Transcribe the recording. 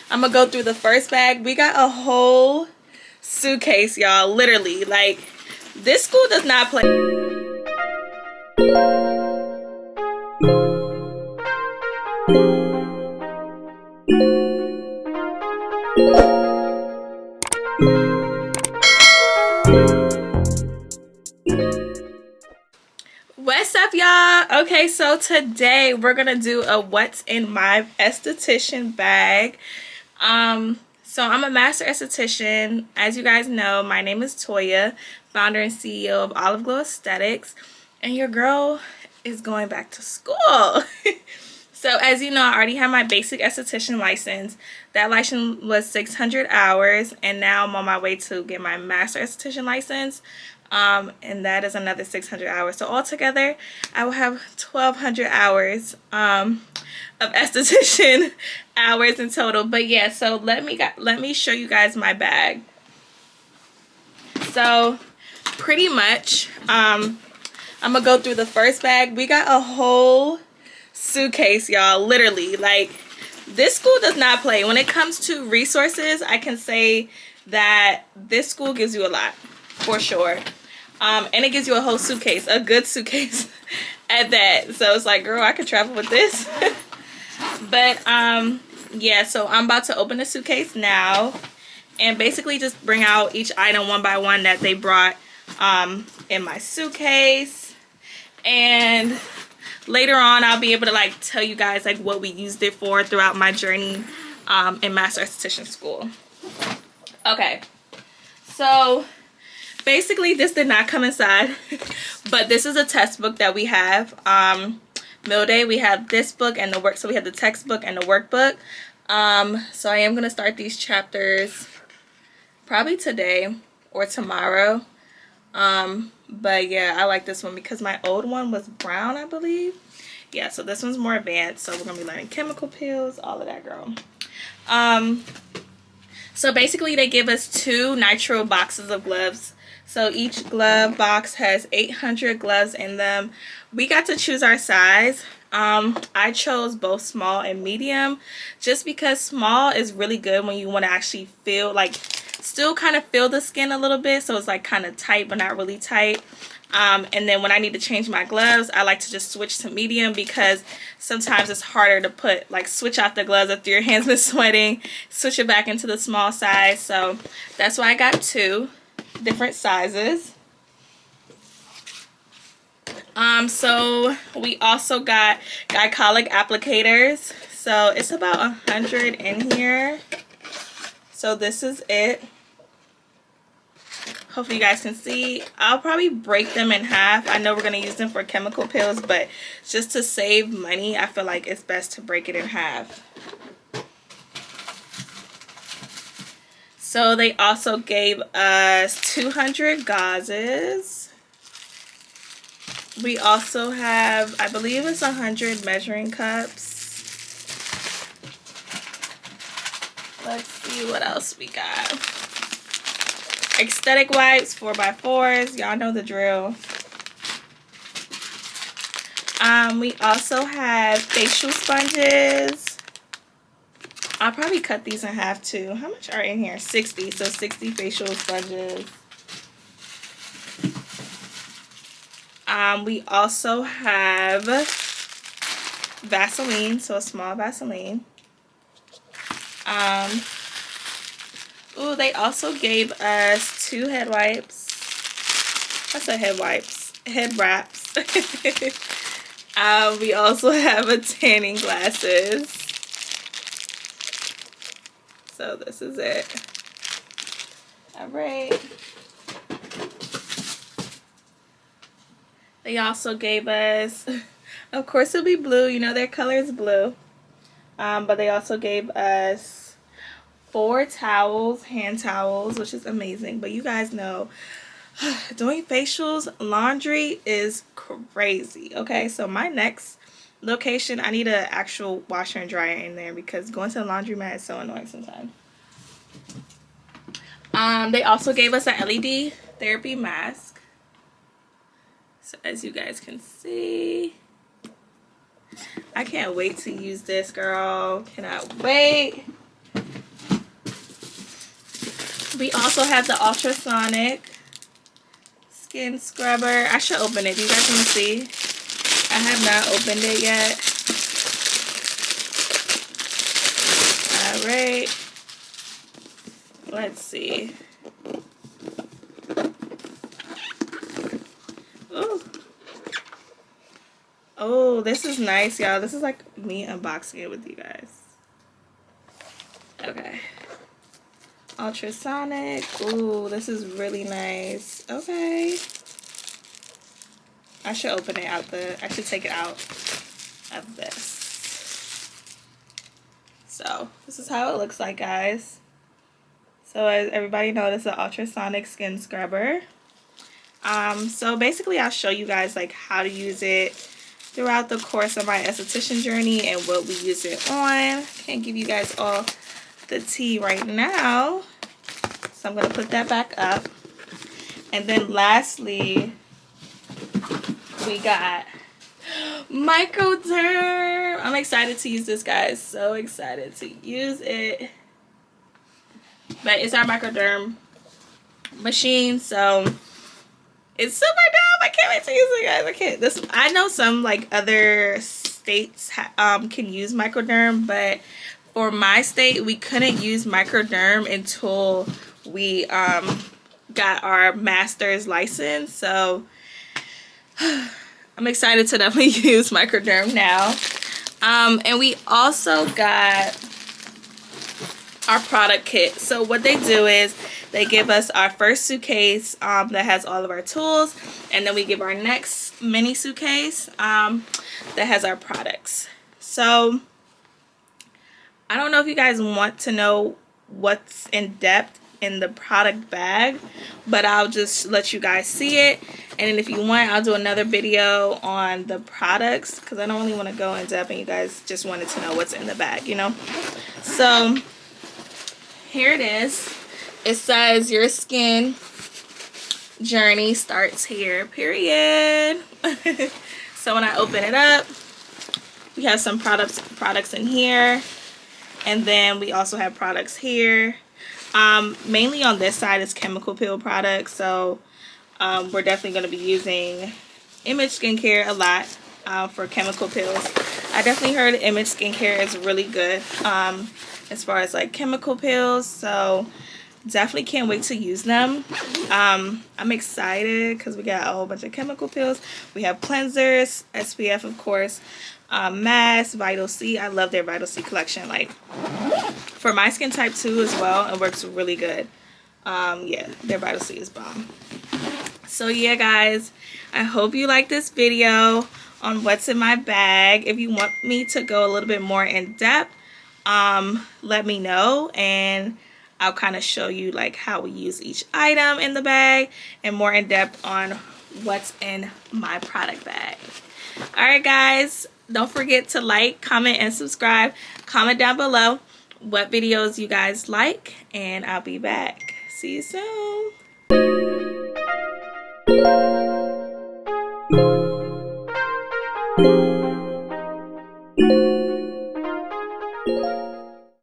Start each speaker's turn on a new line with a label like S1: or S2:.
S1: I'm gonna go through the first bag. We got a whole suitcase, y'all. Literally, like, this school does not play. What's up, y'all? Okay, so today we're gonna do a what's in my esthetician bag. So I'm a master esthetician. As you guys know, my name is Toya, founder and CEO of Olive Glow Aesthetics, and your girl is going back to school. So as you know, I already have my basic esthetician license. That license was 600 hours, and now I'm on my way to get my master esthetician license. And that is another 600 hours. So altogether, I will have 1,200 hours of esthetician hours in total. But yeah, so let me show you guys my bag. So pretty much, I'm gonna go through the first bag. We got a whole suitcase, y'all. Literally, like, this school does not play. When it comes to resources, I can say that this school gives you a lot, for sure. And it gives you a whole suitcase, a good suitcase at that. So it's like, girl, I could travel with this. But yeah, so I'm about to open the suitcase now and basically just bring out each item one by one that they brought in my suitcase. And later on, I'll be able to like tell you guys like what we used it for throughout my journey in master esthetician school. Okay, so basically this did not come inside, but this is a test book that we have. Middle day, we have this book and the work, so we have the textbook and the workbook. So I am going to start these chapters probably today or tomorrow. But yeah, I like this one because my old one was brown, I believe. Yeah, so this one's more advanced, so we're going to be learning chemical peels, all of that, girl. So basically they give us 2 nitro boxes of gloves. So each glove box has 800 gloves in them. We got to choose our size. I chose both small and medium just because small is really good when you want to actually feel like, still kind of feel the skin a little bit. So it's like kind of tight but not really tight. And then when I need to change my gloves, I like to just switch to medium because sometimes it's harder to put, like, switch out the gloves after your hands been sweating, switch it back into the small size. So that's why I got 2 different sizes. So we also got glycolic applicators. So it's about 100 in here. So this is it. Hopefully you guys can see. I'll probably break them in half. I know we're going to use them for chemical peels, but just to save money, I feel like it's best to break it in half. So they also gave us 200 gauzes. We also have, I believe it's 100 measuring cups. Let's see what else we got. Aesthetic wipes, 4x4s. Y'all know the drill. We also have facial sponges. I'll probably cut these in half too. How much are in here? 60. So 60 facial sponges. We also have Vaseline, so a small Vaseline. Ooh, they also gave us 2 head wipes. I said head wipes. Head wraps. We also have a tanning glasses. So this is it. Alright. They also gave us, of course it'll be blue, you know their color is blue. But they also gave us 4 towels, hand towels, which is amazing. But you guys know, doing facials, laundry is crazy. Okay, so my next location, I need an actual washer and dryer in there because going to the laundromat is so annoying sometimes. They also gave us an LED therapy mask. So as you guys can see, I can't wait to use this, girl. Cannot wait. We also have the ultrasonic skin scrubber. I should open it. Do you guys want to see? I have not opened it yet. Alright. Let's see. Ooh. Oh, this is nice, y'all. This is like me unboxing it with you guys. Okay. Ultrasonic. Ooh, this is really nice. Okay. I should open it out I should take it out of this. So, this is how it looks like, guys. So, as everybody knows, it's an ultrasonic skin scrubber. So basically, I'll show you guys like how to use it throughout the course of my esthetician journey and what we use it on. Can't give you guys all the tea right now, so I'm gonna put that back up. And then lastly, we got Microderm. I'm excited to use this, guys. So excited to use it. But it's our Microderm machine, so it's super dope. I can't wait to use it, guys. I know some like other states can use Microderm, but for my state, we couldn't use Microderm until we got our master's license. So I'm excited to definitely use Microderm now. And we also got our product kit. So what they do is they give us our first suitcase that has all of our tools, and then we give our next mini suitcase that has our products. So I don't know if you guys want to know what's in depth in the product bag, but I'll just let you guys see it. And then if you want, I'll do another video on the products, because I don't really want to go in depth and you guys just wanted to know what's in the bag, you know. So here it is. It says your skin journey starts here, period. So when I open it up, we have some products in here, and then we also have products here. Mainly on this side is chemical peel products, so we're definitely going to be using Image Skincare a lot for chemical peels. I definitely heard Image Skincare is really good as far as like chemical peels, so definitely can't wait to use them. I'm excited because we got a whole bunch of chemical peels. We have cleansers, SPF of course, masks, Vital C. I love their Vital C collection. Like for my skin type too as well, it works really good. Yeah, their Vital C is bomb. So yeah, guys, I hope you like this video on what's in my bag. If you want me to go a little bit more in depth, let me know, and I'll kind of show you like how we use each item in the bag and more in depth on what's in my product bag. Alright guys, don't forget to like, comment, and subscribe. Comment down below what videos you guys like, and I'll be back. See you soon.